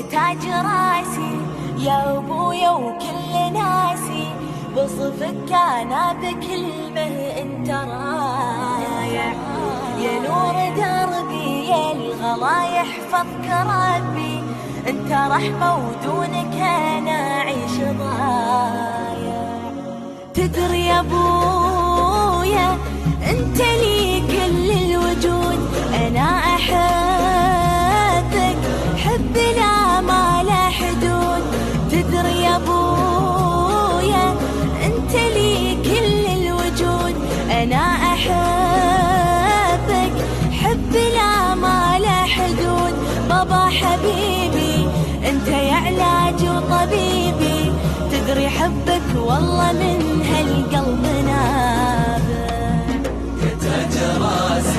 تاج راسي يا ابويا وكل ناسي، بصفك انا بكلمه انت رايح، يا نور دربي يا الغلا يحفظك ربي، انت رحمه ودونك انا اعيش ضايع. تدري يا ابويا انت لي كل الوجود، انا احبك حب لا ما لا حدود. تدري يا ابويا انت لي كل الوجود، انا احبك حب لا ما لا حدود. بابا حبيبي انت يا علاج وطبيبي، تدري حبك والله من هالقلب نابع. يا تاج راسي